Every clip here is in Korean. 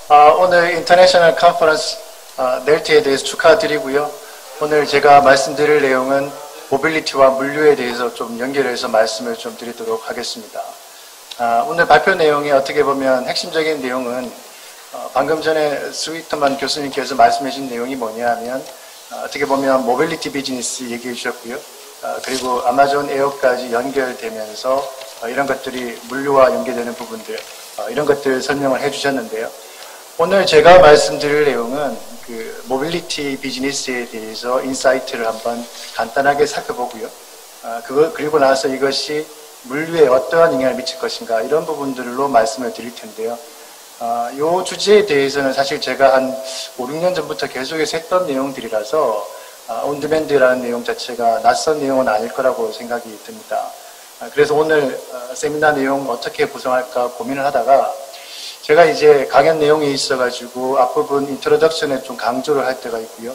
오늘 인터내셔널 컨퍼런스 넬트에 대해서 축하드리고요. 오늘 제가 말씀드릴 내용은 모빌리티와 물류에 대해서 좀 연결해서 말씀을 좀 드리도록 하겠습니다. 오늘 발표 내용이 어떻게 보면 핵심적인 내용은 방금 전에 스위트만 교수님께서 말씀해 주신 내용이 뭐냐면 어떻게 보면 모빌리티 비즈니스 얘기해 주셨고요. 그리고 아마존 에어까지 연결되면서 이런 것들이 물류와 연계되는 부분들 이런 것들 설명을 해 주셨는데요. 오늘 제가 말씀드릴 내용은 그 모빌리티 비즈니스에 대해서 인사이트를 한번 간단하게 살펴보고요. 그리고 나서 이것이 물류에 어떠한 영향을 미칠 것인가 이런 부분들로 말씀을 드릴 텐데요. 이 주제에 대해서는 사실 제가 한 5, 6년 전부터 계속해서 했던 내용들이라서 온디맨드라는 내용 자체가 낯선 내용은 아닐 거라고 생각이 듭니다. 그래서 오늘 세미나 내용 어떻게 구성할까 고민을 하다가 제가 이제 강연 내용이 있어가지고 앞부분 인트로덕션에 좀 강조를 할 때가 있고요.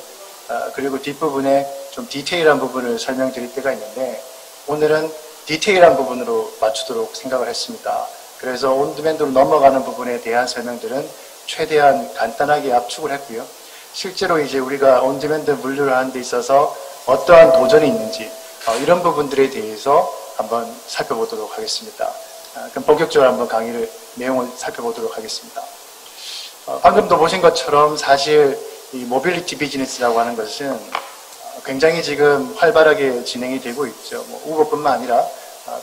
그리고 뒷부분에 좀 디테일한 부분을 설명드릴 때가 있는데 오늘은 디테일한 부분으로 맞추도록 생각을 했습니다. 그래서 온디맨드로 넘어가는 부분에 대한 설명들은 최대한 간단하게 압축을 했고요. 실제로 이제 우리가 온디맨드 물류를 하는 데 있어서 어떠한 도전이 있는지 이런 부분들에 대해서 한번 살펴보도록 하겠습니다. 그럼 본격적으로 한번 강의를 내용을 살펴보도록 하겠습니다. 방금도 보신 것처럼 사실 이 모빌리티 비즈니스라고 하는 것은 굉장히 지금 활발하게 진행이 되고 있죠. 우버뿐만 아니라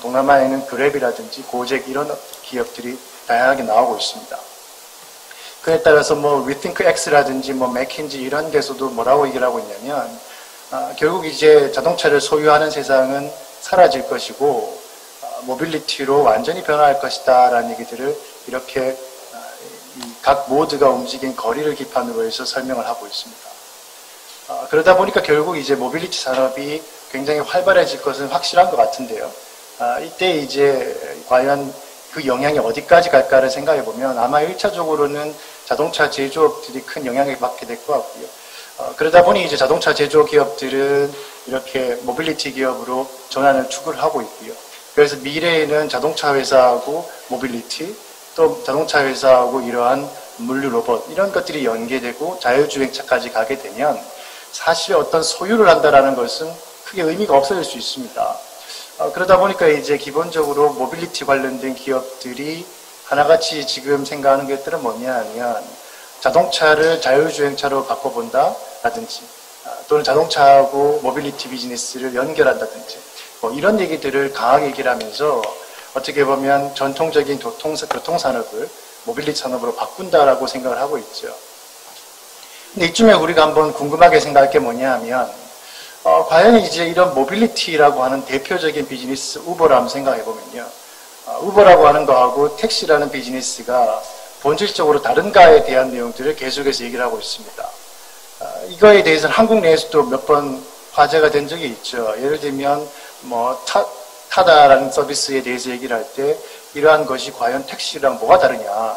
동남아에는 그랩이라든지 고잭 이런 기업들이 다양하게 나오고 있습니다. 그에 따라서 위팅크X라든지 맥킨지 이런 데서도 뭐라고 얘기를 하고 있냐면 결국 이제 자동차를 소유하는 세상은 사라질 것이고 모빌리티로 완전히 변화할 것이다 라는 얘기들을 이렇게 각 모드가 움직인 거리를 기반으로 해서 설명을 하고 있습니다. 그러다 보니까 결국 이제 모빌리티 산업이 굉장히 활발해질 것은 확실한 것 같은데요. 이때 이제 과연 그 영향이 어디까지 갈까를 생각해 보면 아마 1차적으로는 자동차 제조업들이 큰 영향을 받게 될 것 같고요. 그러다 보니 이제 자동차 제조 기업들은 이렇게 모빌리티 기업으로 전환을 추구를 하고 있고요. 그래서 미래에는 자동차 회사하고 모빌리티, 또 자동차 회사하고 이러한 물류 로봇 이런 것들이 연계되고 자율주행차까지 가게 되면 사실 어떤 소유를 한다라는 것은 크게 의미가 없어질 수 있습니다. 그러다 보니까 이제 기본적으로 모빌리티 관련된 기업들이 하나같이 지금 생각하는 것들은 뭐냐 하면 자동차를 자율주행차로 바꿔본다 라든지 또는 자동차하고 모빌리티 비즈니스를 연결한다든지 이런 얘기들을 강하게 얘기를 하면서 어떻게 보면 전통적인 교통산업을 모빌리티 산업으로 바꾼다라고 생각을 하고 있죠. 근데 이쯤에 우리가 한번 궁금하게 생각할 게 뭐냐 하면 과연 이제 이런 모빌리티라고 하는 대표적인 비즈니스 우버를 한번 생각해 보면요. 우버라고 하는 거하고 택시라는 비즈니스가 본질적으로 다른가에 대한 내용들을 계속해서 얘기를 하고 있습니다. 이거에 대해서는 한국 내에서도 몇 번 화제가 된 적이 있죠. 예를 들면 타다라는 서비스에 대해서 얘기를 할 때 이러한 것이 과연 택시랑 뭐가 다르냐,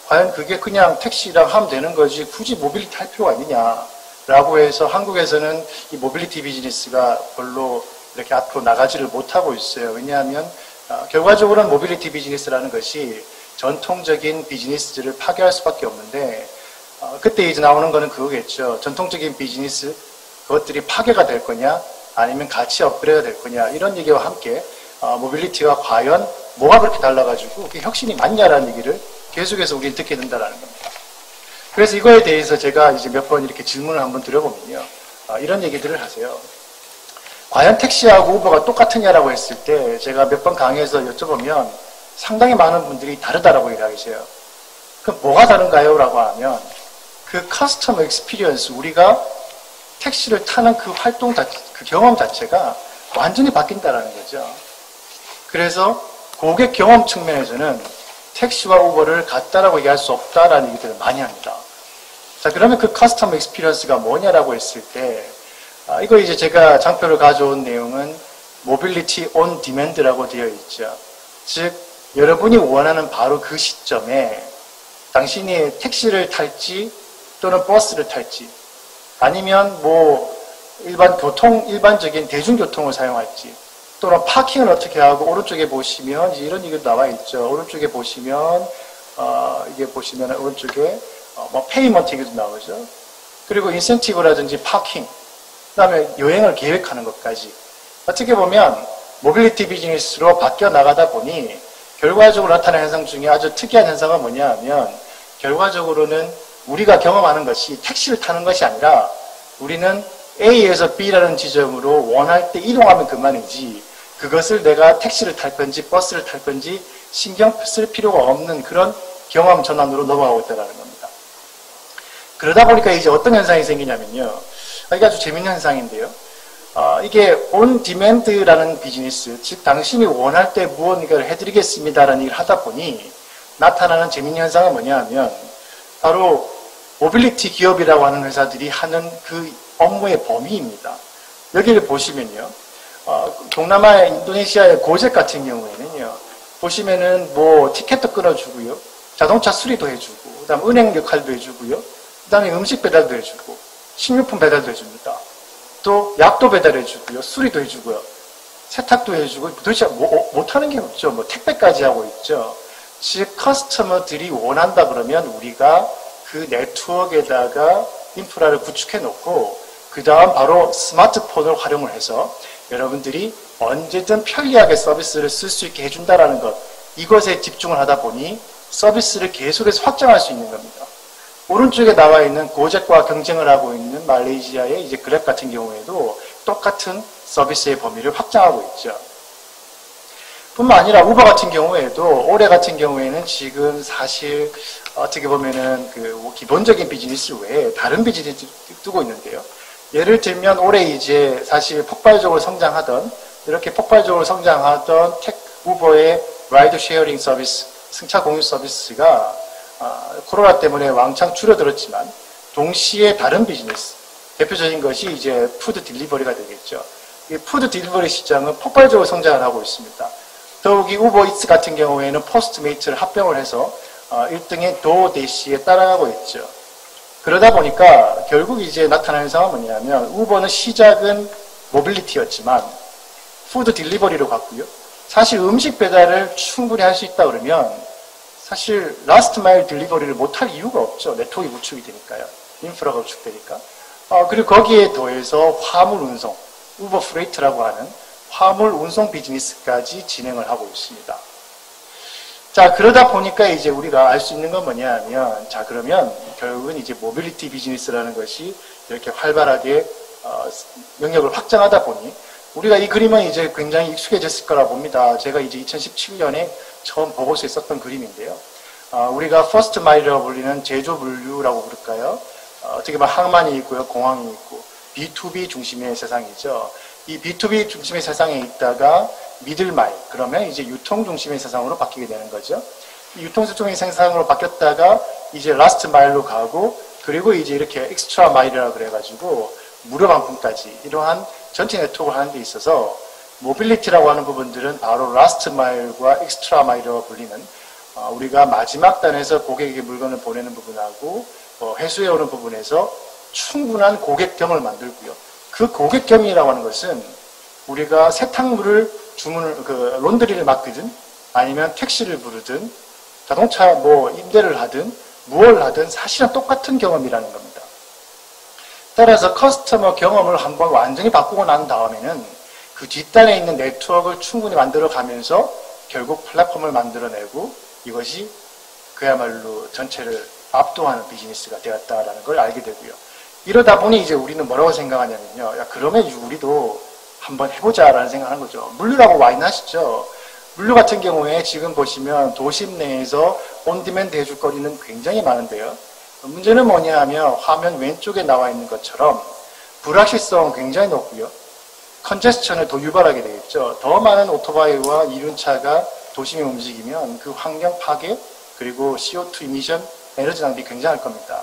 과연 그게 그냥 택시랑 하면 되는 거지 굳이 모빌리티 할 필요가 있느냐 라고 해서 한국에서는 이 모빌리티 비즈니스가 별로 이렇게 앞으로 나가지를 못하고 있어요. 왜냐하면 결과적으로는 모빌리티 비즈니스라는 것이 전통적인 비즈니스를 파괴할 수밖에 없는데 그때 이제 나오는 거는 그거겠죠. 전통적인 비즈니스 그것들이 파괴가 될 거냐 아니면 같이 업그레이드가 될 거냐 이런 얘기와 함께 모빌리티가 과연 뭐가 그렇게 달라가지고 그게 혁신이 맞냐라는 얘기를 계속해서 우리는 듣게 된다는 겁니다. 그래서 이거에 대해서 제가 이제 몇 번 이렇게 질문을 한번 드려보면요. 이런 얘기들을 하세요. 과연 택시하고 우버가 똑같으냐라고 했을 때 제가 몇 번 강의에서 여쭤보면 상당히 많은 분들이 다르다라고 얘기하세요. 그럼 뭐가 다른가요? 라고 하면 그 커스터머 익스피리언스, 우리가 택시를 타는 그 활동 그 경험 자체가 완전히 바뀐다라는 거죠. 그래서 고객 경험 측면에서는 택시와 우버를 같다라고 얘기할 수 없다라는 얘기들을 많이 합니다. 자, 그러면 그 커스터머 익스피리언스가 뭐냐라고 했을 때 이거 이제 제가 장표를 가져온 내용은 모빌리티 온 디맨드라고 되어 있죠. 즉 여러분이 원하는 바로 그 시점에 당신이 택시를 탈지 또는 버스를 탈지 아니면 일반적인 대중교통을 사용할지 또는 파킹을 어떻게 하고 오른쪽에 보시면 이제 이런 얘기도 나와 있죠. 오른쪽에 보시면 이게 보시면 오른쪽에 뭐 페이먼트 얘기도 나오죠. 그리고 인센티브라든지 파킹, 그 다음에 여행을 계획하는 것까지. 어떻게 보면 모빌리티 비즈니스로 바뀌어 나가다 보니 결과적으로 나타나는 현상 중에 아주 특이한 현상은 뭐냐 하면 결과적으로는 우리가 경험하는 것이 택시를 타는 것이 아니라 우리는 A에서 B라는 지점으로 원할 때 이동하면 그만이지 그것을 내가 택시를 탈 건지 버스를 탈 건지 신경 쓸 필요가 없는 그런 경험 전환으로 넘어가고 있다는 겁니다. 그러다 보니까 이제 어떤 현상이 생기냐면요. 이게 아주 재밌는 현상인데요. 이게 온 디맨드라는 비즈니스, 즉 당신이 원할 때 무언가를 해드리겠습니다라는 얘기를 하다 보니 나타나는 재밌는 현상은 뭐냐 하면 바로 모빌리티 기업이라고 하는 회사들이 하는 그 업무의 범위입니다. 여기를 보시면요. 동남아 인도네시아의 고잭 같은 경우에는요. 보시면은 뭐 티켓도 끊어주고요. 자동차 수리도 해주고 그 다음 은행 역할도 해주고요. 그 다음에 음식 배달도 해주고 식료품 배달도 해줍니다. 또 약도 배달해주고요. 수리도 해주고요. 세탁도 해주고 도대체 못하는 게 없죠. 뭐 택배까지 하고 있죠. 즉 커스터머들이 원한다 그러면 우리가 그 네트워크에다가 인프라를 구축해 놓고 그 다음 바로 스마트폰을 활용을 해서 여러분들이 언제든 편리하게 서비스를 쓸 수 있게 해준다라는 것, 이것에 집중을 하다 보니 서비스를 계속해서 확장할 수 있는 겁니다. 오른쪽에 나와 있는 고잭과 경쟁을 하고 있는 말레이시아의 이제 그랩 같은 경우에도 똑같은 서비스의 범위를 확장하고 있죠. 뿐만 아니라 우버 같은 경우에도 올해 같은 경우에는 지금 사실 어떻게 보면은 그 기본적인 비즈니스 외에 다른 비즈니스 뜨고 있는데요. 예를 들면 올해 이제 사실 폭발적으로 성장하던 이렇게 폭발적으로 성장하던 우버의 라이드 쉐어링 서비스, 승차 공유 서비스가 코로나 때문에 왕창 줄어들었지만 동시에 다른 비즈니스, 대표적인 것이 이제 푸드 딜리버리가 되겠죠. 이 푸드 딜리버리 시장은 폭발적으로 성장을 하고 있습니다. 더욱이 우버이츠 같은 경우에는 포스트메이트를 합병을 해서 1등의 도어데시에 따라가고 있죠. 그러다 보니까 결국 이제 나타나는 상황은 뭐냐면 우버는 시작은 모빌리티였지만 푸드 딜리버리로 갔고요. 사실 음식 배달을 충분히 할 수 있다 그러면 사실 라스트 마일 딜리버리를 못할 이유가 없죠. 네트워크가 구축이 되니까요. 인프라가 구축되니까. 그리고 거기에 더해서 화물 운송, 우버 프레이트라고 하는 화물 운송 비즈니스까지 진행을 하고 있습니다. 자, 그러다 보니까 이제 우리가 알 수 있는 건 뭐냐 하면, 자, 그러면 결국은 이제 모빌리티 비즈니스라는 것이 이렇게 활발하게 영역을 확장하다 보니 우리가 이 그림은 이제 굉장히 익숙해졌을 거라 봅니다. 제가 이제 2017년에 처음 보고서에 썼던 그림인데요. 우리가 퍼스트 마일이라고 불리는 제조 물류라고 부를까요? 어떻게 보면 항만이 있고요, 공항이 있고 B2B 중심의 세상이죠. 이 B2B 중심의 세상에 있다가 미들 마일, 그러면 이제 유통 중심의 세상으로 바뀌게 되는 거죠. 이 유통 중심의 세상으로 바뀌었다가 이제 라스트 마일로 가고 그리고 이제 이렇게 엑스트라 마일이라고 그래가지고 무료 반품까지 이러한 전체 네트워크를 하는 데 있어서 모빌리티라고 하는 부분들은 바로 라스트 마일과 엑스트라 마일이라고 불리는 우리가 마지막 단에서 고객에게 물건을 보내는 부분하고 회수해 오는 부분에서 충분한 고객경을 만들고요. 그 고객경이라고 하는 것은 우리가 세탁물을 론드리를 맡기든 아니면 택시를 부르든 자동차 임대를 하든 무엇을 하든 사실은 똑같은 경험이라는 겁니다. 따라서 커스터머 경험을 한번 완전히 바꾸고 난 다음에는 그 뒷단에 있는 네트워크를 충분히 만들어 가면서 결국 플랫폼을 만들어내고 이것이 그야말로 전체를 압도하는 비즈니스가 되었다라는 걸 알게 되고요. 이러다 보니 이제 우리는 뭐라고 생각하냐면요. 야, 그러면 우리도 한번 해보자라는 생각을 하는 거죠. 물류라고 와인 하시죠. 물류 같은 경우에 지금 보시면 도심 내에서 온디맨드 해줄 거리는 굉장히 많은데요. 문제는 뭐냐 하면 화면 왼쪽에 나와 있는 것처럼 불확실성은 굉장히 높고요. 컨제스천을 더 유발하게 되겠죠. 더 많은 오토바이와 이륜차가 도심에 움직이면 그 환경 파괴 그리고 CO2 이미션 에너지 낭비 굉장할 겁니다.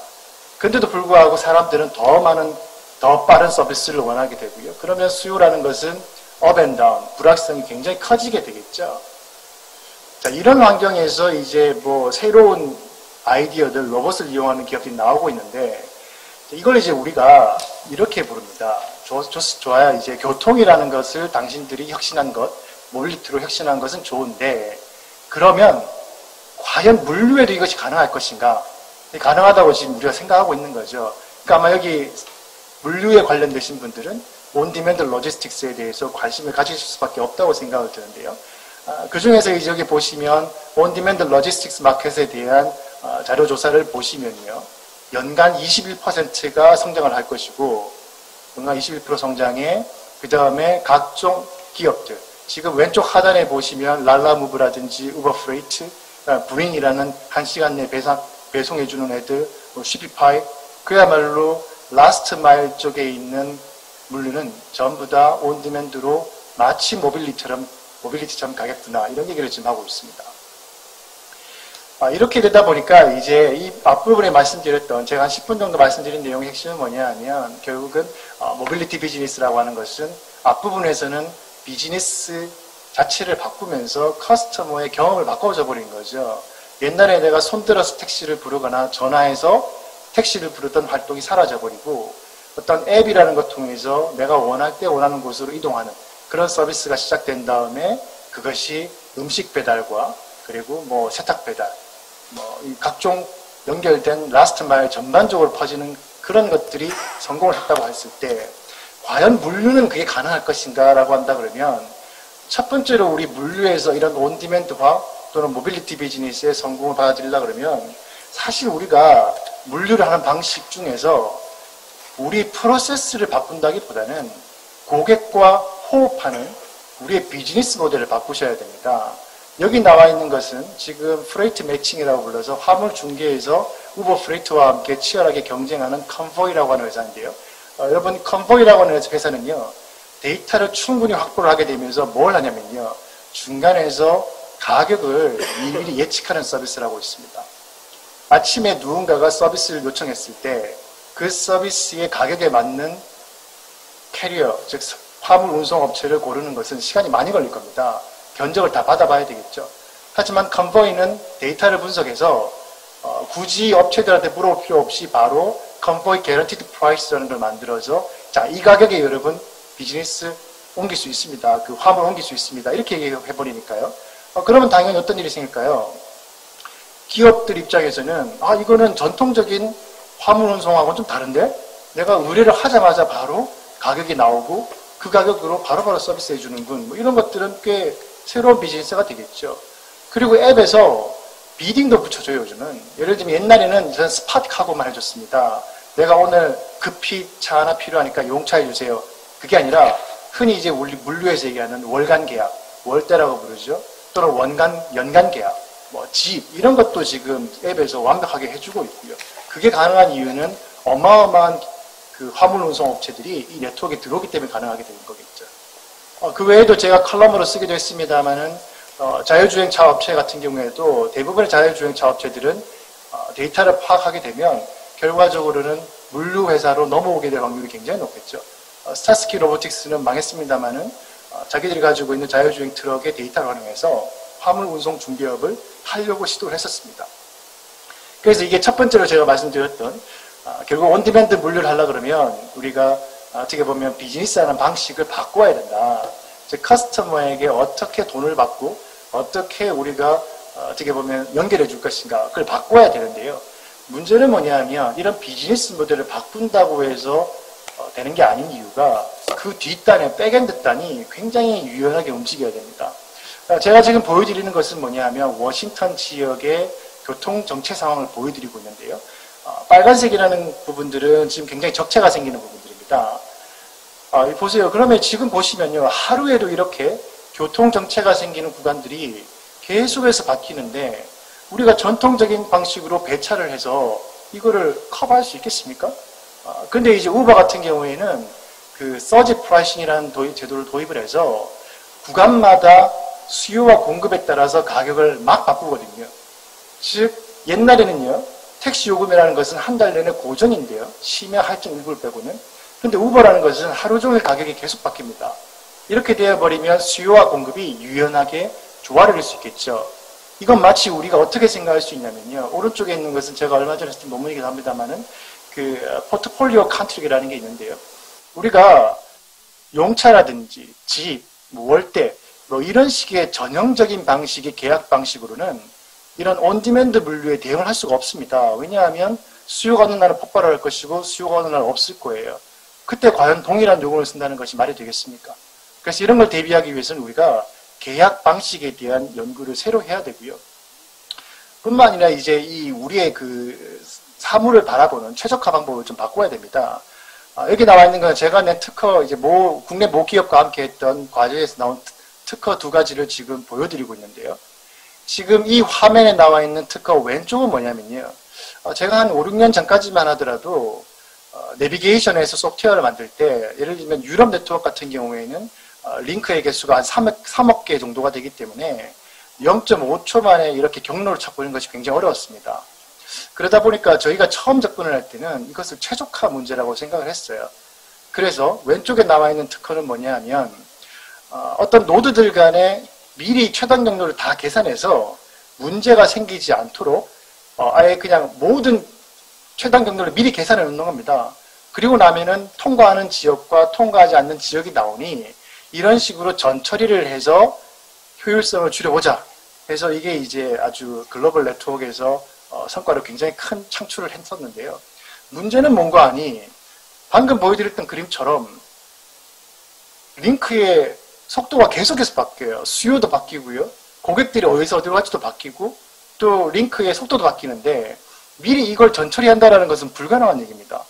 근데도 불구하고 사람들은 더 빠른 서비스를 원하게 되고요. 그러면 수요라는 것은 업 앤 다운, 불확실성이 굉장히 커지게 되겠죠. 자, 이런 환경에서 이제 새로운 아이디어들, 로봇을 이용하는 기업들이 나오고 있는데, 이걸 이제 우리가 이렇게 부릅니다. 좋아요. 이제 교통이라는 것을 당신들이 혁신한 것, 모빌리티로 혁신한 것은 좋은데, 그러면 과연 물류에도 이것이 가능할 것인가? 가능하다고 지금 우리가 생각하고 있는 거죠. 그러니까 아마 여기 물류에 관련되신 분들은 온디맨드 로지스틱스에 대해서 관심을 가지실 수밖에 없다고 생각을 드는데요. 그 중에서 이제 여기 보시면 온디맨드 로지스틱스 마켓에 대한 자료 조사를 보시면요. 연간 21%가 성장을 할 것이고 연간 21% 성장에 그 다음에 각종 기업들 지금 왼쪽 하단에 보시면 랄라무브라든지 우버프레이트, 브링이라는 1시간 내 배송해주는 애들, 쉬피파이 그야말로 라스트 마일 쪽에 있는 물류는 전부 다 온디맨드로 마치 모빌리티처럼 가겠구나 이런 얘기를 지금 하고 있습니다. 이렇게 되다 보니까 이제 이 앞부분에 말씀드렸던 제가 한 10분 정도 말씀드린 내용의 핵심은 뭐냐 하면 결국은 모빌리티 비즈니스라고 하는 것은 앞부분에서는 비즈니스 자체를 바꾸면서 커스터머의 경험을 바꿔줘 버린 거죠. 옛날에 내가 손들어서 택시를 부르거나 전화해서 택시를 부르던 활동이 사라져 버리고 어떤 앱이라는 것 통해서 내가 원할 때 원하는 곳으로 이동하는 그런 서비스가 시작된 다음에 그것이 음식 배달과 그리고 뭐 세탁 배달 이 각종 연결된 라스트 마일 전반적으로 퍼지는 그런 것들이 성공을 했다고 했을 때 과연 물류는 그게 가능할 것인가 라고 한다 그러면 첫 번째로 우리 물류에서 이런 온디맨드화 또는 모빌리티 비즈니스의 성공을 받아들이려고 그러면 사실 우리가 물류를 하는 방식 중에서 우리 프로세스를 바꾼다기보다는 고객과 호흡하는 우리의 비즈니스 모델을 바꾸셔야 됩니다. 여기 나와 있는 것은 지금 프레이트 매칭이라고 불러서 화물 중개에서 우버 프레이트와 함께 치열하게 경쟁하는 컨보이라고 하는 회사인데요. 여러분 컨보이라고 하는 회사는요. 데이터를 충분히 확보를 하게 되면서 뭘 하냐면요. 중간에서 가격을 미리 예측하는 서비스를 하고 있습니다. 아침에 누군가가 서비스를 요청했을 때 그 서비스의 가격에 맞는 캐리어, 즉 화물 운송 업체를 고르는 것은 시간이 많이 걸릴 겁니다. 견적을 다 받아봐야 되겠죠. 하지만 컨보이는 데이터를 분석해서 굳이 업체들한테 물어볼 필요 없이 바로 컨보이 개런티드 프라이스라는 걸 만들어서 자, 이 가격에 여러분 비즈니스 옮길 수 있습니다. 그 화물 옮길 수 있습니다. 이렇게 얘기해버리니까요. 그러면 당연히 어떤 일이 생길까요? 기업들 입장에서는 이거는 전통적인 화물 운송하고는 좀 다른데 내가 의뢰를 하자마자 바로 가격이 나오고 그 가격으로 바로바로 서비스 해주는군. 뭐 이런 것들은 꽤 새로운 비즈니스가 되겠죠. 그리고 앱에서 비딩도 붙여줘요, 요즘은. 예를 들면 옛날에는 저는 스팟 카고만 해줬습니다. 내가 오늘 급히 차 하나 필요하니까 용차해주세요. 그게 아니라 흔히 이제 우리 물류에서 얘기하는 월간 계약, 월대라고 부르죠. 또는 연간 계약, 집, 이런 것도 지금 앱에서 완벽하게 해주고 있고요. 그게 가능한 이유는 어마어마한 그 화물 운송 업체들이 이 네트워크에 들어오기 때문에 가능하게 된 거겠죠. 그 외에도 제가 컬럼으로 쓰기도 했습니다만은 자율주행차 업체 같은 경우에도 대부분의 자율주행차 업체들은 데이터를 파악하게 되면 결과적으로는 물류 회사로 넘어오게 될 확률이 굉장히 높겠죠. 스타스키 로보틱스는 망했습니다만은 자기들이 가지고 있는 자율주행 트럭의 데이터를 활용해서 화물 운송 중개업을 하려고 시도를 했었습니다. 그래서 이게 첫 번째로 제가 말씀드렸던 결국 온디맨드 물류를 하려고 그러면 우리가 어떻게 보면 비즈니스하는 방식을 바꿔야 된다. 즉 커스터머에게 어떻게 돈을 받고 어떻게 우리가 어떻게 보면 연결해 줄 것인가 그걸 바꿔야 되는데요. 문제는 뭐냐면 이런 비즈니스 모델을 바꾼다고 해서 되는 게 아닌 이유가 그 뒷단에 백엔드 단이 굉장히 유연하게 움직여야 됩니다. 제가 지금 보여드리는 것은 뭐냐면 워싱턴 지역의 교통 정체 상황을 보여드리고 있는데요. 빨간색이라는 부분들은 지금 굉장히 적체가 생기는 부분들입니다. 보세요. 그러면 지금 보시면요. 하루에도 이렇게 교통 정체가 생기는 구간들이 계속해서 바뀌는데 우리가 전통적인 방식으로 배차를 해서 이거를 커버할 수 있겠습니까? 근데 이제 우버 같은 경우에는 그 서지 프라이싱이라는 제도를 도입을 해서 구간마다 수요와 공급에 따라서 가격을 막 바꾸거든요. 즉 옛날에는요. 택시 요금이라는 것은 한 달 내내 고정인데요. 심야 할증 일부를 빼고는. 근데 우버라는 것은 하루 종일 가격이 계속 바뀝니다. 이렇게 되어버리면 수요와 공급이 유연하게 조화를 수 있겠죠. 이건 마치 우리가 어떻게 생각할 수 있냐면요. 오른쪽에 있는 것은 제가 얼마 전에 했던 논문이기도 합니다만은 그 포트폴리오 컨트릭이라는 게 있는데요. 우리가 용차라든지 집, 월대, 이런 식의 전형적인 방식의 계약 방식으로는 이런 온디맨드 물류에 대응을 할 수가 없습니다. 왜냐하면 수요가 어느 날은 폭발할 것이고 수요가 어느 날은 없을 거예요. 그때 과연 동일한 요금을 쓴다는 것이 말이 되겠습니까? 그래서 이런 걸 대비하기 위해서는 우리가 계약 방식에 대한 연구를 새로 해야 되고요. 뿐만 아니라 이제 이 우리의 그 사물을 바라보는 최적화 방법을 좀 바꿔야 됩니다. 여기 나와 있는 건 제가 낸 특허, 이제 국내 모 기업과 함께 했던 과제에서 나온 특허 두 가지를 지금 보여드리고 있는데요. 지금 이 화면에 나와 있는 특허 왼쪽은 뭐냐면요. 제가 한 5, 6년 전까지만 하더라도 내비게이션에서 소프트웨어를 만들 때 예를 들면 유럽 네트워크 같은 경우에는 링크의 개수가 한 3억 개 정도가 되기 때문에 0.5초 만에 이렇게 경로를 찾고 있는 것이 굉장히 어려웠습니다. 그러다 보니까 저희가 처음 접근을 할 때는 이것을 최적화 문제라고 생각을 했어요. 그래서 왼쪽에 나와 있는 특허는 뭐냐 하면 어떤 노드들 간에 미리 최단 경로를 다 계산해서 문제가 생기지 않도록 아예 그냥 모든 최단 경로를 미리 계산해 놓는 겁니다. 그리고 나면은 통과하는 지역과 통과하지 않는 지역이 나오니 이런 식으로 전처리를 해서 효율성을 줄여보자 해서 이게 이제 아주 글로벌 네트워크에서 성과를 굉장히 큰 창출을 했었는데요. 문제는 뭔가 하니 방금 보여드렸던 그림처럼 링크의 속도가 계속해서 바뀌어요. 수요도 바뀌고요. 고객들이 어디로 갈지도 바뀌고 또 링크의 속도도 바뀌는데 미리 이걸 전처리한다는 것은 불가능한 얘기입니다.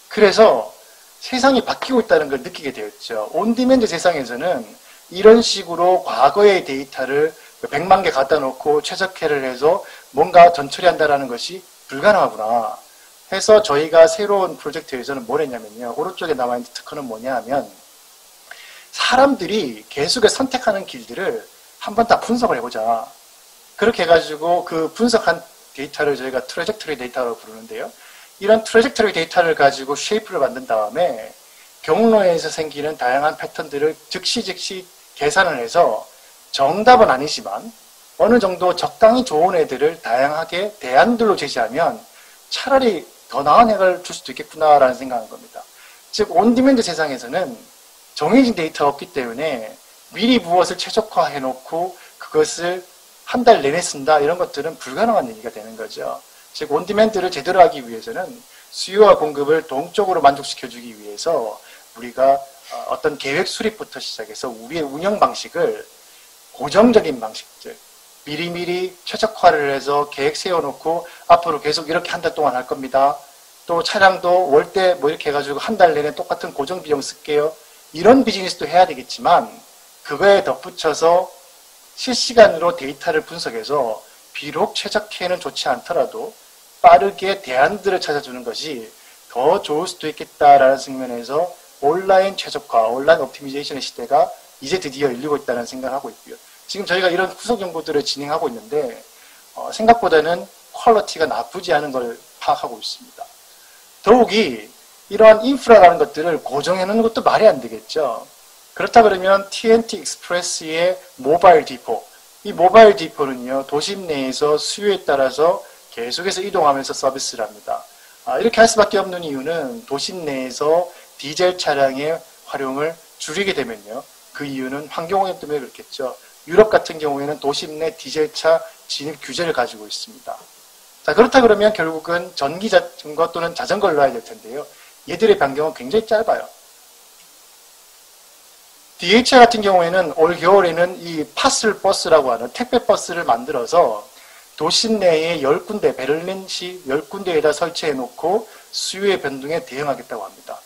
그래서 세상이 바뀌고 있다는 걸 느끼게 되었죠. 온디맨드 세상에서는 이런 식으로 과거의 데이터를 100만 개 갖다 놓고 최적화를 해서 뭔가 전처리한다는 것이 불가능하구나 해서 저희가 새로운 프로젝트에서는 뭘 했냐면요. 오른쪽에 나와 있는 특허는 뭐냐 하면 사람들이 계속해서 선택하는 길들을 한번 다 분석을 해보자. 그렇게 해가지고 그 분석한 데이터를 저희가 트래젝터리 데이터라고 부르는데요. 이런 트래젝터리 데이터를 가지고 쉐이프를 만든 다음에 경로에서 생기는 다양한 패턴들을 즉시 계산을 해서 정답은 아니지만 어느 정도 적당히 좋은 애들을 다양하게 대안들로 제시하면 차라리 더 나은 해결을 줄 수도 있겠구나라는 생각한 겁니다. 즉 온디맨드 세상에서는 정해진 데이터가 없기 때문에 미리 무엇을 최적화해 놓고 그것을 한 달 내내 쓴다 이런 것들은 불가능한 얘기가 되는 거죠. 즉 온디맨드를 제대로 하기 위해서는 수요와 공급을 동적으로 만족시켜주기 위해서 우리가 어떤 계획 수립부터 시작해서 우리의 운영 방식을 고정적인 방식들 미리미리 최적화를 해서 계획 세워놓고 앞으로 계속 이렇게 한 달 동안 할 겁니다. 또 차량도 월 때 뭐 이렇게 해가지고 한 달 내내 똑같은 고정 비용 쓸게요. 이런 비즈니스도 해야 되겠지만 그거에 덧붙여서 실시간으로 데이터를 분석해서 비록 최적화에는 좋지 않더라도 빠르게 대안들을 찾아주는 것이 더 좋을 수도 있겠다라는 측면에서 온라인 최적화, 온라인 옵티미제이션의 시대가 이제 드디어 열리고 있다는 생각을 하고 있고요. 지금 저희가 이런 후속 연구들을 진행하고 있는데 생각보다는 퀄리티가 나쁘지 않은 걸 파악하고 있습니다. 더욱이 이러한 인프라라는 것들을 고정해 놓는 것도 말이 안 되겠죠. 그렇다 그러면 TNT 익스프레스의 모바일 디포, 이 모바일 디포는요 도심 내에서 수요에 따라서 계속해서 이동하면서 서비스를 합니다. 이렇게 할 수밖에 없는 이유는 도심 내에서 디젤 차량의 활용을 줄이게 되면요. 그 이유는 환경오염 때문에 그렇겠죠. 유럽 같은 경우에는 도심 내 디젤차 진입 규제를 가지고 있습니다. 자, 그렇다 그러면 결국은 전기 자전거 또는 자전거를 놔야 될 텐데요. 얘들의 반경은 굉장히 짧아요. DHL 같은 경우에는 올 겨울에는 이 파슬 버스라고 하는 택배 버스를 만들어서 도심 내에 10군데, 베를린시 10군데에다 설치해 놓고 수요의 변동에 대응하겠다고 합니다.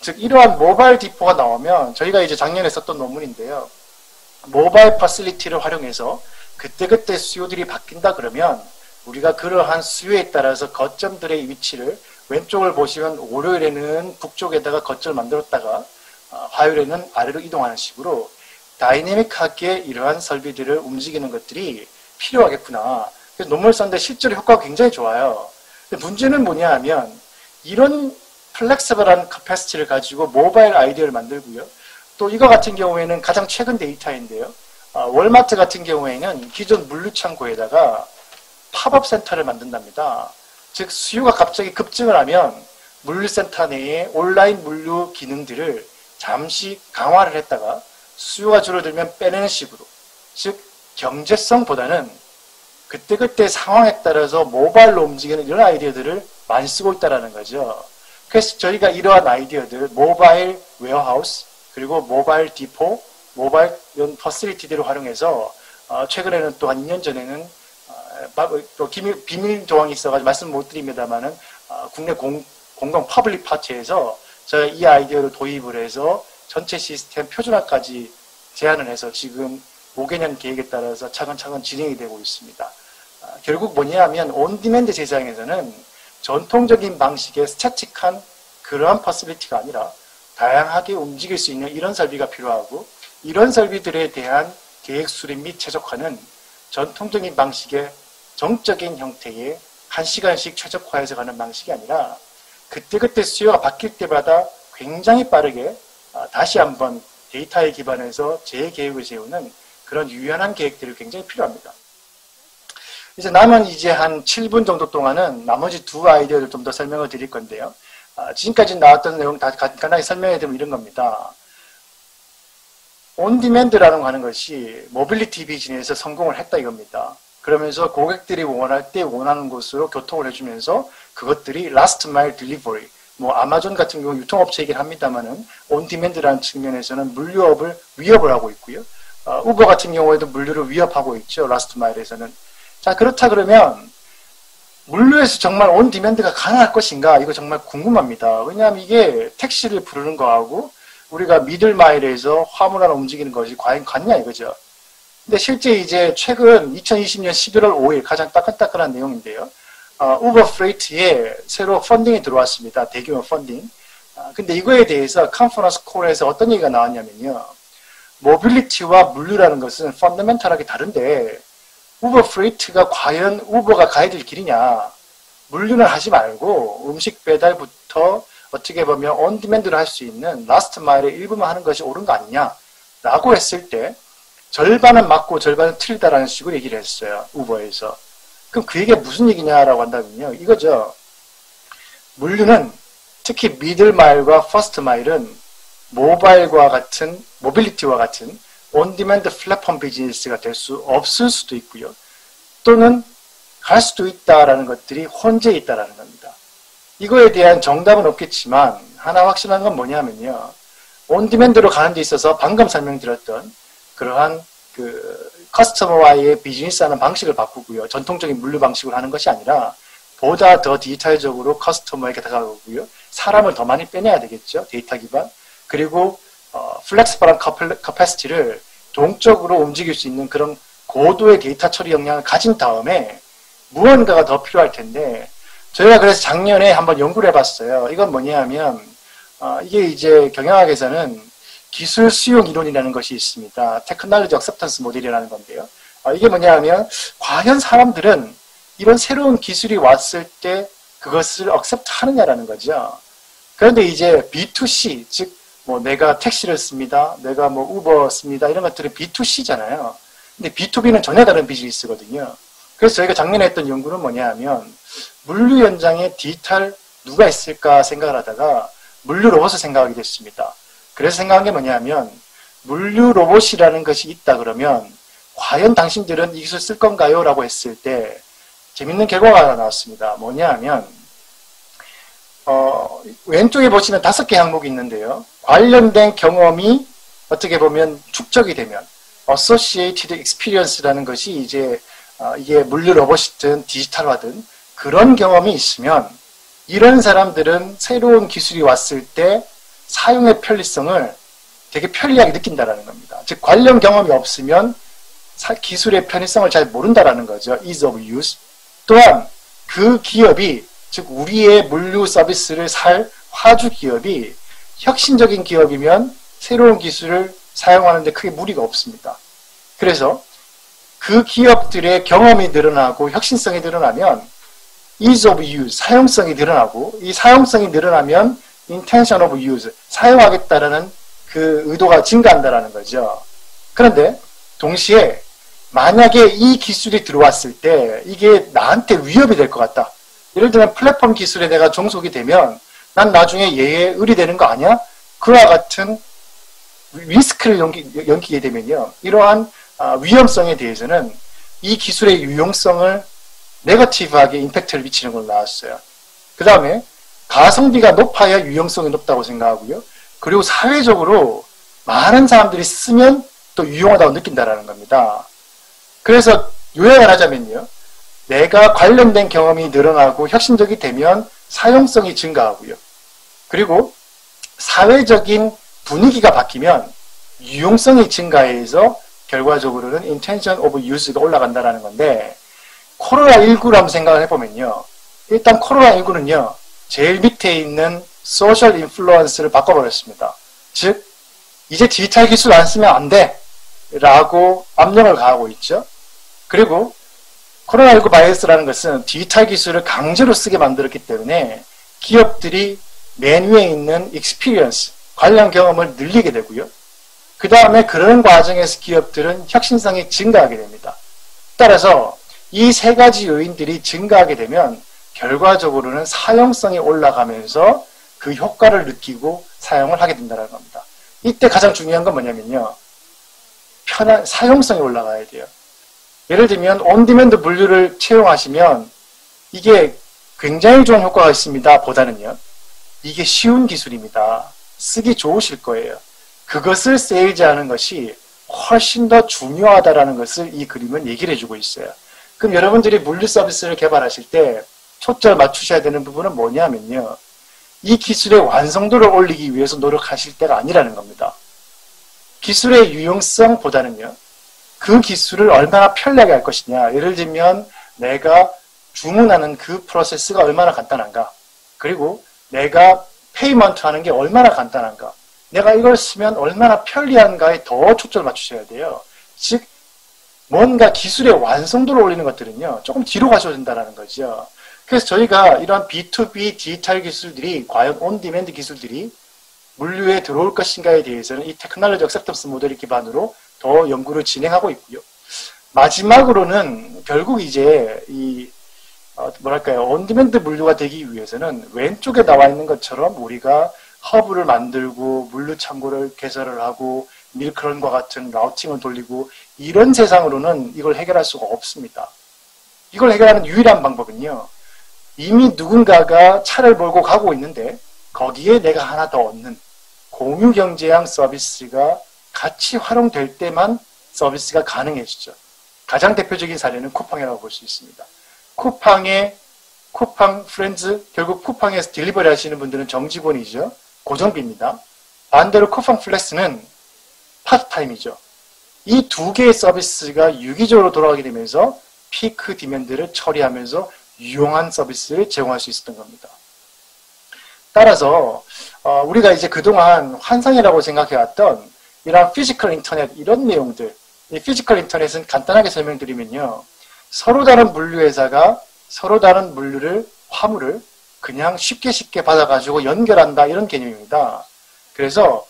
즉 이러한 모바일 디포가 나오면 저희가 이제 작년에 썼던 논문인데요. 모바일 퍼실리티를 활용해서 그때그때 수요들이 바뀐다 그러면 우리가 그러한 수요에 따라서 거점들의 위치를 왼쪽을 보시면 월요일에는 북쪽에다가 거점을 만들었다가 화요일에는 아래로 이동하는 식으로 다이내믹하게 이러한 설비들을 움직이는 것들이 필요하겠구나. 그래서 논문을 썼는데 실제로 효과가 굉장히 좋아요. 근데 문제는 뭐냐 하면 이런 플렉서블한 커패시티를 가지고 모바일 아이디어를 만들고요. 또 이거 같은 경우에는 가장 최근 데이터인데요. 월마트 같은 경우에는 기존 물류창고에다가 팝업 센터를 만든답니다. 즉 수요가 갑자기 급증을 하면 물류센터 내에 온라인 물류 기능들을 잠시 강화를 했다가 수요가 줄어들면 빼내는 식으로 즉 경제성보다는 그때그때 상황에 따라서 모바일로 움직이는 이런 아이디어들을 많이 쓰고 있다는 거죠. 그래서 저희가 이러한 아이디어들, 모바일 웨어하우스, 그리고 모바일 디포, 모바일 이런 퍼실리티들을 활용해서 최근에는 또 한 2년 전에는 또 비밀 조항이 있어가지고 말씀 못 드립니다만은 국내 공동 퍼블릭 파티에서 저희 이 아이디어를 도입을 해서 전체 시스템 표준화까지 제안을 해서 지금 5개년 계획에 따라서 차근차근 진행이 되고 있습니다. 결국 뭐냐면 온디맨드 세상에서는 전통적인 방식의 스태틱한 그러한 퍼실리티가 아니라 다양하게 움직일 수 있는 이런 설비가 필요하고, 이런 설비들에 대한 계획 수립 및 최적화는 전통적인 방식의 정적인 형태의 1시간씩 최적화해서 가는 방식이 아니라 그때그때 수요가 바뀔 때마다 굉장히 빠르게 다시 한번 데이터에 기반해서 재계획을 세우는 그런 유연한 계획들이 굉장히 필요합니다. 이제 남은 이제 한 7분 정도 동안은 나머지 두 아이디어를 좀 더 설명을 드릴 건데요. 지금까지 나왔던 내용 다 간단하게 설명해 드리면 이런 겁니다. 온디맨드라는 거 하는 것이 모빌리티 비즈니스에서 성공을 했다 이겁니다. 그러면서 고객들이 원할 때 원하는 곳으로 교통을 해주면서 그것들이 라스트 마일 딜리버리, 뭐 아마존 같은 경우 유통업체이긴 합니다만은 온디맨드라는 측면에서는 물류업을 위협을 하고 있고요. 우버 같은 경우에도 물류를 위협하고 있죠. 라스트 마일에서는. 자, 그렇다 그러면 물류에서 정말 온디맨드가 가능할 것인가? 이거 정말 궁금합니다. 왜냐하면 이게 택시를 부르는 거하고 우리가 미들마일에서 화물 하나 움직이는 것이 과연 같냐 이거죠. 근데 실제 이제 최근 2020년 11월 5일 가장 따끈따끈한 내용인데요. 우버 프레이트에 새로 펀딩이 들어왔습니다. 대규모 펀딩. 근데 이거에 대해서 컨퍼런스 콜에서 어떤 얘기가 나왔냐면요. 모빌리티와 물류라는 것은 펀더멘탈하게 다른데 우버 프레이트가 과연 우버가 가야 될 길이냐. 물류는 하지 말고 음식 배달부터 어떻게 보면 온디맨드를 할 수 있는 라스트 마일의 일부만 하는 것이 옳은 거 아니냐 라고 했을 때 절반은 맞고 절반은 틀리다라는 식으로 얘기를 했어요. 우버에서. 그럼 그 얘기가 무슨 얘기냐라고 한다면요. 이거죠. 물류는 특히 미들 마일과 퍼스트 마일은 모바일과 같은 모빌리티와 같은 온디맨드 플랫폼 비즈니스가 될 수 없을 수도 있고요. 또는 갈 수도 있다라는 것들이 혼재해 있다라는 겁니다. 이거에 대한 정답은 없겠지만 하나 확실한 건 뭐냐면요. 온디맨드로 가는 데 있어서 방금 설명드렸던 그러한 그 커스터머와의 비즈니스하는 방식을 바꾸고요. 전통적인 물류 방식으로 하는 것이 아니라 보다 더 디지털적으로 커스터머에게 다가가고요. 사람을 더 많이 빼내야 되겠죠. 데이터 기반. 그리고 플렉스블한 커패시티를 동적으로 움직일 수 있는 그런 고도의 데이터 처리 역량을 가진 다음에 무언가가 더 필요할 텐데 저희가 그래서 작년에 한번 연구를 해봤어요. 이건 뭐냐면 이게 이제 경영학에서는 기술 수용 이론이라는 것이 있습니다. 테크놀로지 억셉턴스 모델이라는 건데요. 이게 뭐냐면 과연 사람들은 이런 새로운 기술이 왔을 때 그것을 억셉트 하느냐라는 거죠. 그런데 이제 B2C, 즉 뭐 내가 택시를 씁니다. 내가 뭐 우버 씁니다. 이런 것들은 B2C잖아요. 근데 B2B는 전혀 다른 비즈니스거든요. 그래서 저희가 작년에 했던 연구는 뭐냐 하면 물류 현장에 디지털 누가 있을까 생각을 하다가 물류 로봇을 생각하게 됐습니다. 그래서 생각한 게 뭐냐 하면 물류 로봇이라는 것이 있다 그러면 과연 당신들은 이 기술 쓸 건가요? 라고 했을 때 재밌는 결과가 하나 나왔습니다. 뭐냐 하면 왼쪽에 보시면 5개 항목이 있는데요. 관련된 경험이 어떻게 보면 축적이 되면 Associated Experience라는 것이 이제 이게 물류 로봇이든 디지털화든 그런 경험이 있으면 이런 사람들은 새로운 기술이 왔을 때 사용의 편리성을 되게 편리하게 느낀다라는 겁니다. 즉 관련 경험이 없으면 기술의 편의성을 잘 모른다라는 거죠. Ease of use. 또한 그 기업이 즉 우리의 물류 서비스를 살 화주 기업이 혁신적인 기업이면 새로운 기술을 사용하는데 크게 무리가 없습니다. 그래서 그 기업들의 경험이 늘어나고 혁신성이 늘어나면 ease of use, 사용성이 늘어나고 이 사용성이 늘어나면 intention of use, 사용하겠다라는 그 의도가 증가한다는 거죠. 그런데 동시에 만약에 이 기술이 들어왔을 때 이게 나한테 위협이 될 것 같다. 예를 들면 플랫폼 기술에 내가 종속이 되면 난 나중에 얘에 의리되는 거 아니야? 그와 같은 리스크를 연기게 되면요. 이러한 위험성에 대해서는 이 기술의 유용성을 네거티브하게 임팩트를 미치는 걸로 나왔어요. 그 다음에 가성비가 높아야 유용성이 높다고 생각하고요. 그리고 사회적으로 많은 사람들이 쓰면 또 유용하다고 느낀다는 겁니다. 그래서 요약을 하자면요. 내가 관련된 경험이 늘어나고 혁신적이 되면 사용성이 증가하고요. 그리고 사회적인 분위기가 바뀌면 유용성이 증가해서 결과적으로는 intention of use가 올라간다는 건데 코로나19를 한번 생각을 해보면요. 일단 코로나19는요. 제일 밑에 있는 소셜 인플루언스를 바꿔버렸습니다. 즉 이제 디지털 기술 안 쓰면 안 돼 라고 압력을 가하고 있죠. 그리고 코로나19 바이어스라는 것은 디지털 기술을 강제로 쓰게 만들었기 때문에 기업들이 맨 위에 있는 익스피리언스, 관련 경험을 늘리게 되고요. 그 다음에 그런 과정에서 기업들은 혁신성이 증가하게 됩니다. 따라서 이 세 가지 요인들이 증가하게 되면 결과적으로는 사용성이 올라가면서 그 효과를 느끼고 사용을 하게 된다는 겁니다. 이때 가장 중요한 건 뭐냐면요. 사용성이 올라가야 돼요. 예를 들면 온디맨드 물류를 채용하시면 이게 굉장히 좋은 효과가 있습니다 보다는요. 이게 쉬운 기술입니다. 쓰기 좋으실 거예요. 그것을 세일즈하는 것이 훨씬 더 중요하다는 것을 이 그림은 얘기를 해주고 있어요. 그럼 여러분들이 물류 서비스를 개발하실 때 초점을 맞추셔야 되는 부분은 뭐냐면요. 이 기술의 완성도를 올리기 위해서 노력하실 때가 아니라는 겁니다. 기술의 유용성보다는요. 그 기술을 얼마나 편리하게 할 것이냐. 예를 들면 내가 주문하는 그 프로세스가 얼마나 간단한가. 그리고 내가 페이먼트 하는 게 얼마나 간단한가. 내가 이걸 쓰면 얼마나 편리한가에 더 초점을 맞추셔야 돼요. 즉 뭔가 기술의 완성도를 올리는 것들은요. 조금 뒤로 가셔야 된다는 거죠. 그래서 저희가 이런 B2B 디지털 기술들이 과연 온디맨드 기술들이 물류에 들어올 것인가에 대해서는 이 테크놀로지 액셉턴스 모델을 기반으로 더 연구를 진행하고 있고요. 마지막으로는 결국 이제 이 온디맨드 물류가 되기 위해서는 왼쪽에 나와 있는 것처럼 우리가 허브를 만들고 물류 창고를 개설을 하고 밀크런과 같은 라우팅을 돌리고 이런 세상으로는 이걸 해결할 수가 없습니다. 이걸 해결하는 유일한 방법은요. 이미 누군가가 차를 몰고 가고 있는데 거기에 내가 하나 더 얻는 공유경제형 서비스가 같이 활용될 때만 서비스가 가능해지죠. 가장 대표적인 사례는 쿠팡이라고 볼 수 있습니다. 쿠팡 프렌즈, 결국 쿠팡에서 딜리버리 하시는 분들은 정직원이죠. 고정비입니다. 반대로 쿠팡 플렉스는 파트타임이죠. 이 두 개의 서비스가 유기적으로 돌아가게 되면서 피크 디맨드를 처리하면서 유용한 서비스를 제공할 수 있었던 겁니다. 따라서 우리가 이제 그동안 환상이라고 생각해왔던 이런 피지컬 인터넷 이런 내용들, 이 피지컬 인터넷은 간단하게 설명드리면요. 서로 다른 물류회사가 서로 다른 화물을 그냥 쉽게 받아가지고 연결한다 이런 개념입니다. 그래서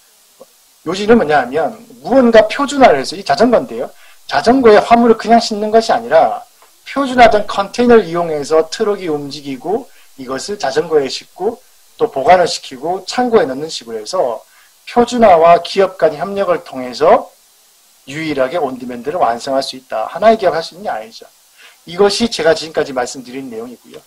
요지는 뭐냐 하면 무언가 표준화를 해서 이 자전거인데요. 자전거에 화물을 그냥 싣는 것이 아니라 표준화된 컨테이너를 이용해서 트럭이 움직이고 이것을 자전거에 싣고 또 보관을 시키고 창고에 넣는 식으로 해서 표준화와 기업 간 협력을 통해서 유일하게 온디맨드를 완성할 수 있다. 하나의 기업이 할 수 있는 게 아니죠. 이것이 제가 지금까지 말씀드린 내용이고요.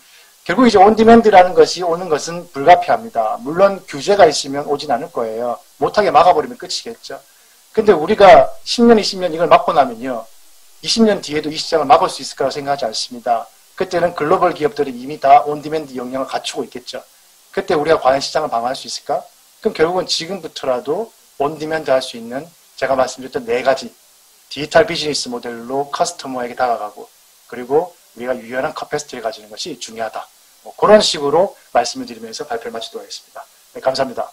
결국 이제 온디맨드라는 것이 오는 것은 불가피합니다. 물론 규제가 있으면 오진 않을 거예요. 못하게 막아버리면 끝이겠죠. 근데 우리가 10년, 20년 이걸 막고 나면요. 20년 뒤에도 이 시장을 막을 수 있을 거라고 생각하지 않습니다. 그때는 글로벌 기업들이 이미 다 온디맨드 역량을 갖추고 있겠죠. 그때 우리가 과연 시장을 방어할 수 있을까? 그럼 결국은 지금부터라도 온디맨드 할 수 있는 제가 말씀드렸던 4가지 디지털 비즈니스 모델로 커스터머에게 다가가고 그리고 우리가 유연한 커패시티를 가지는 것이 중요하다. 그런 식으로 말씀을 드리면서 발표를 마치도록 하겠습니다. 네, 감사합니다.